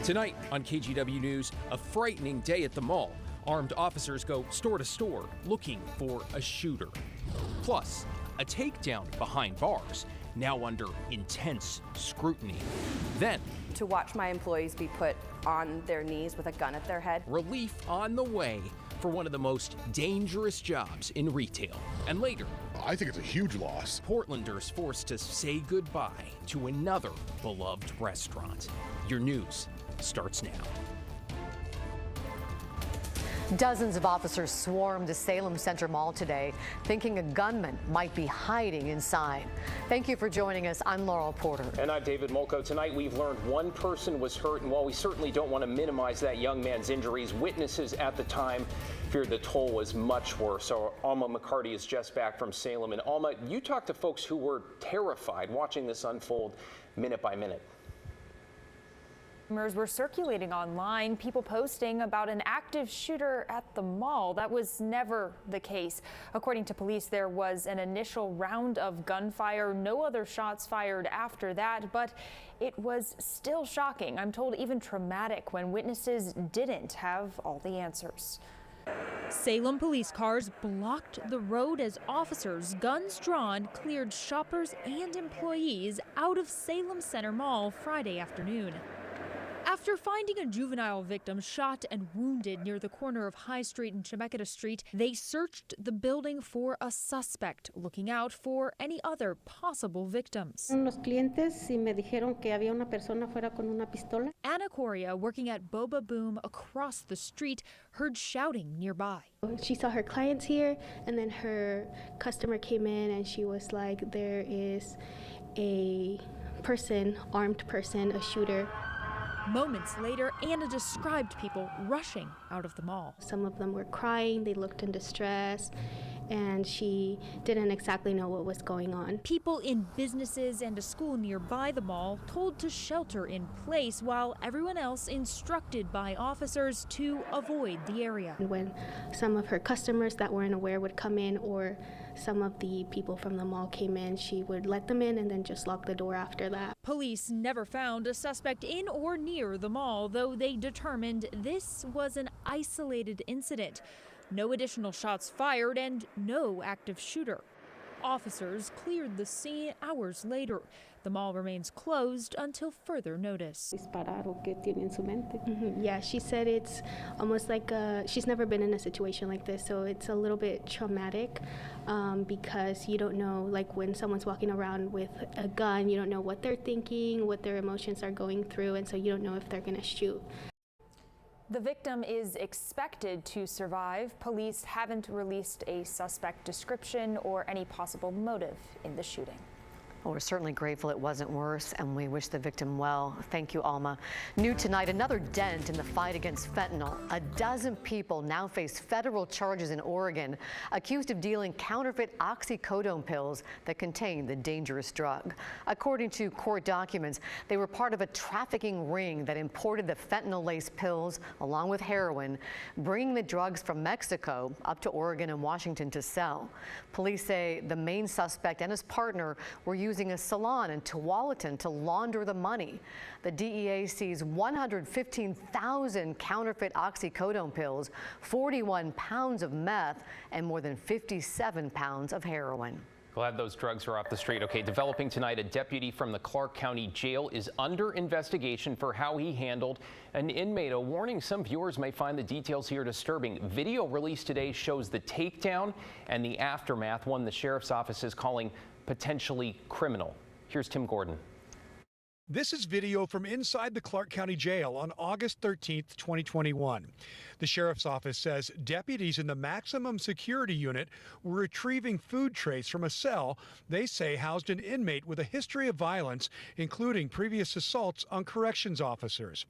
Tonight on KGW News, a frightening day at the mall. Armed officers go store to store looking for a shooter. Plus, a takedown behind bars, now under intense scrutiny. Then, to watch my employees be put on their knees with a gun at their head. Relief on the way for one of the most dangerous jobs in retail. And later, I think it's a huge loss. Portlanders forced to say goodbye to another beloved restaurant. Your news starts now. Dozens of officers swarmed the Salem Center Mall today, thinking a gunman might be hiding inside. Thank you for joining us. I'm Laurel Porter. And I'm David Molko. Tonight we've learned one person was hurt, and while we certainly don't want to minimize that young man's injuries, witnesses at the time feared the toll was much worse. So Alma McCarty is just back from Salem. And Alma, you talked to folks who were terrified watching this unfold minute by minute. Rumors were circulating online, people posting about an active shooter at the mall. That was never the case. According to police, there was an initial round of gunfire, no other shots fired after that, but it was still shocking. I'm told even traumatic when witnesses didn't have all the answers. Salem police cars blocked the road as officers, guns drawn, cleared shoppers and employees out of Salem Center Mall Friday afternoon. After finding a juvenile victim shot and wounded near the corner of High Street and Chemeketa Street, they searched the building for a suspect, looking out for any other possible victims. Los clientes y me dijeron que había una persona fuera con una pistola. Anna Coria, working at Boba Boom across the street, heard shouting nearby. She saw her clients here, and then her customer came in and she was like, there is a person, armed person, a shooter. Moments later, Anna described people rushing out of the mall. Some of them were crying, they looked in distress, and she didn't exactly know what was going on. People in businesses and a school nearby the mall told to shelter in place, while everyone else instructed by officers to avoid the area. When some of her customers that weren't aware would come in, or some of the people from the mall came in, she would let them in and then just lock the door after that. Police never found a suspect in or near the mall, though they determined this was an isolated incident. No additional shots fired and no active shooter. Officers cleared the scene hours later. The mall remains closed until further notice. Yeah, she said it's almost like she's never been in a situation like this, so it's a little bit traumatic because you don't know, like when someone's walking around with a gun, you don't know what they're thinking, what their emotions are going through, and so you don't know if they're going to shoot. The victim is expected to survive. Police haven't released a suspect description or any possible motive in the shooting. Well, we're certainly grateful it wasn't worse, and we wish the victim well. Thank you, Alma. New tonight, another dent in the fight against fentanyl. A dozen people now face federal charges in Oregon, accused of dealing counterfeit oxycodone pills that contain the dangerous drug. According to court documents, they were part of a trafficking ring that imported the fentanyl-laced pills along with heroin, bringing the drugs from Mexico up to Oregon and Washington to sell. Police say the main suspect and his partner were using a salon in Tualatin to launder the money. The DEA sees 115,000 counterfeit oxycodone pills, 41 pounds of meth, and more than 57 pounds of heroin. Glad those drugs are off the street. Okay, developing tonight, a deputy from the Clark County Jail is under investigation for how he handled an inmate. A warning, some viewers may find the details here disturbing. Video released today shows the takedown and the aftermath, one the sheriff's office is calling potentially criminal. Here's Tim Gordon. This is video from inside the Clark County Jail on August 13th, 2021. The sheriff's office says deputies in the maximum security unit were retrieving food trays from a cell they say housed an inmate with a history of violence, including previous assaults on corrections officers.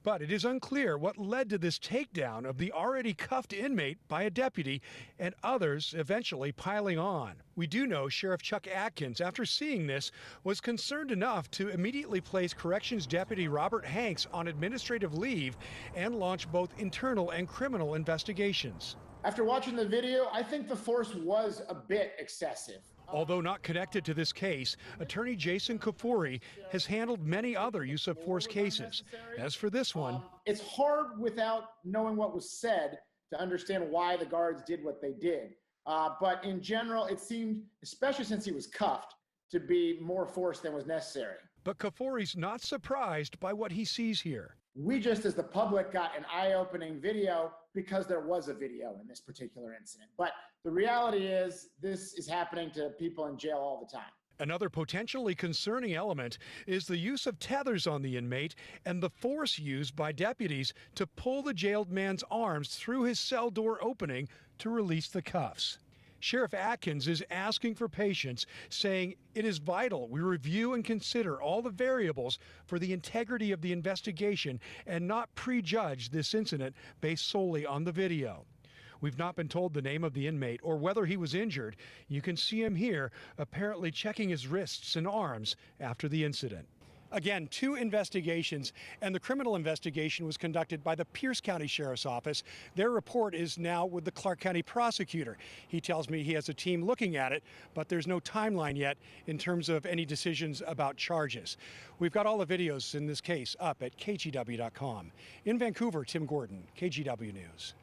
But it is unclear what led to this takedown of the already cuffed inmate by a deputy and others eventually piling on. We do know Sheriff Chuck Atkins, after seeing this, was concerned enough to immediately place Corrections Deputy Robert Hanks on administrative leave and launch both internal and criminal investigations. After watching the video, I think the force was a bit excessive. Although not connected to this case, attorney Jason Kafoury has handled many other use of force cases. As for this one, it's hard without knowing what was said to understand why the guards did what they did. But in general, it seemed, especially since he was cuffed, to be more force than was necessary. But Kafoury's not surprised by what he sees here. We just, as the public, got an eye-opening video because there was a video in this particular incident. But the reality is this is happening to people in jail all the time. Another potentially concerning element is the use of tethers on the inmate and the force used by deputies to pull the jailed man's arms through his cell door opening to release the cuffs. Sheriff Atkins is asking for patience, saying it is vital we review and consider all the variables for the integrity of the investigation and not prejudge this incident based solely on the video. We've not been told the name of the inmate or whether he was injured. You can see him here, apparently checking his wrists and arms after the incident. Again, 2 investigations, and the criminal investigation was conducted by the Pierce County Sheriff's Office. Their report is now with the Clark County prosecutor. He tells me he has a team looking at it, but there's no timeline yet in terms of any decisions about charges. We've got all the videos in this case up at KGW.com. In Vancouver, Tim Gordon, KGW News.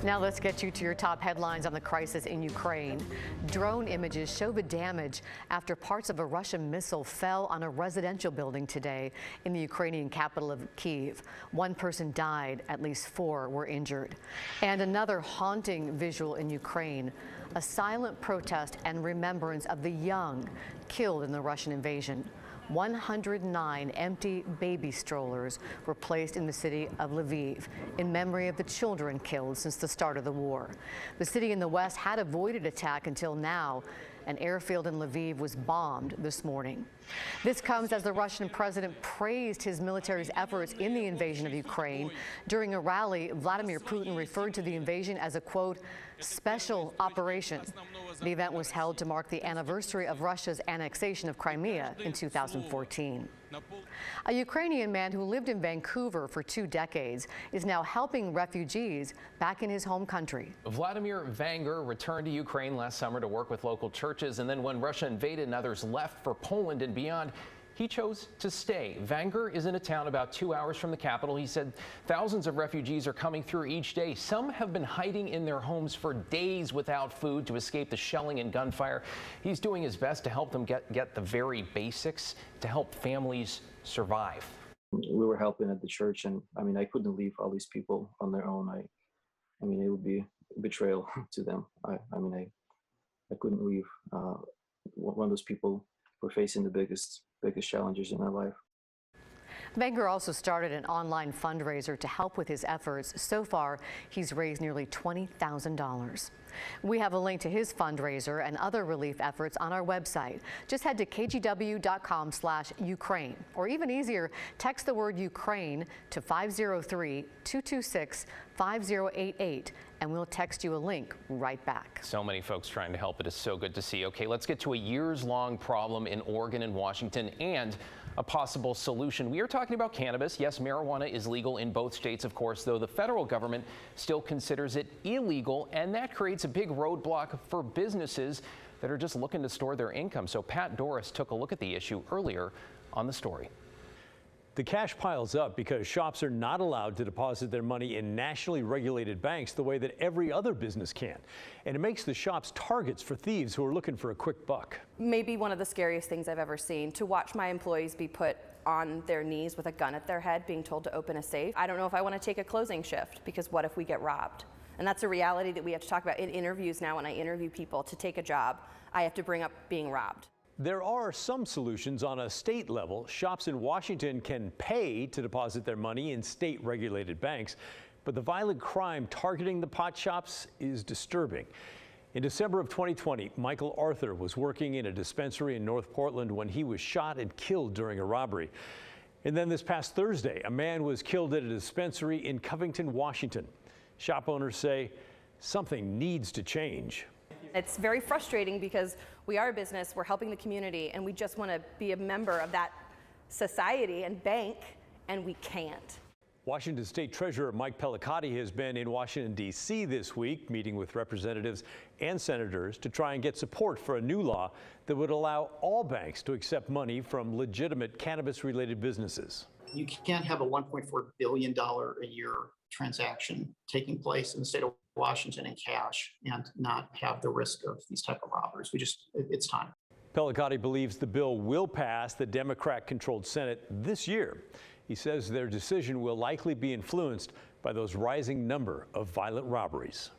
Now let's get you to your top headlines on the crisis in Ukraine. Drone images show the damage after parts of a Russian missile fell on a residential building today in the Ukrainian capital of Kyiv. 1 person died, at least 4 were injured. And another haunting visual in Ukraine, a silent protest and remembrance of the young killed in the Russian invasion. 109 empty baby strollers were placed in the city of Lviv in memory of the children killed since the start of the war. The city in the west had avoided attack until now. An airfield in Lviv was bombed this morning. This comes as the Russian president praised his military's efforts in the invasion of Ukraine. During a rally, Vladimir Putin referred to the invasion as a, quote, special operation. The event was held to mark the anniversary of Russia's annexation of Crimea in 2014. A Ukrainian man who lived in Vancouver for 2 decades is now helping refugees back in his home country. Vladimir Vanger returned to Ukraine last summer to work with local churches, and then when Russia invaded and others left for Poland and beyond, he chose to stay. Vanger is in a town about 2 hours from the capital. He said thousands of refugees are coming through each day. Some have been hiding in their homes for days without food to escape the shelling and gunfire. He's doing his best to help them get the very basics to help families survive. We were helping at the church, and I mean, I couldn't leave all these people on their own. I mean, it would be a betrayal to them. I couldn't leave. One of those people were facing the biggest challenges in their life. Vanger also started an online fundraiser to help with his efforts. So far, he's raised nearly $20,000. We have a link to his fundraiser and other relief efforts on our website. Just head to kgw.com/Ukraine, or even easier, text the word Ukraine to 503-226-5088, and we'll text you a link right back. So many folks trying to help. It is so good to see. Okay, let's get to a years-long problem in Oregon and Washington and a possible solution. We are talking about cannabis. Yes, marijuana is legal in both states, of course, though the federal government still considers it illegal, and that creates a big roadblock for businesses that are just looking to store their income. So Pat Doris took a look at the issue earlier on the story. The cash piles up because shops are not allowed to deposit their money in nationally regulated banks the way that every other business can. And it makes the shops targets for thieves who are looking for a quick buck. Maybe one of the scariest things I've ever seen, to watch my employees be put on their knees with a gun at their head being told to open a safe. I don't know if I want to take a closing shift, because what if we get robbed? And that's a reality that we have to talk about in interviews now. When I interview people to take a job, I have to bring up being robbed. There are some solutions on a state level. Shops in Washington can pay to deposit their money in state-regulated banks, but the violent crime targeting the pot shops is disturbing. In December of 2020, Michael Arthur was working in a dispensary in North Portland when he was shot and killed during a robbery. And then this past Thursday, a man was killed at a dispensary in Covington, Washington. Shop owners say something needs to change. It's very frustrating because we are a business, we're helping the community, and we just want to be a member of that society and bank, and we can't. Washington State Treasurer Mike Pellicati has been in Washington, D.C. this week, meeting with representatives and senators to try and get support for a new law that would allow all banks to accept money from legitimate cannabis-related businesses. You can't have a $1.4 billion a year transaction taking place in the state of Washington in cash and not have the risk of these type of robberies. It's time. Pellicati believes the bill will pass the Democrat-controlled Senate this year. He says their decision will likely be influenced by those rising number of violent robberies.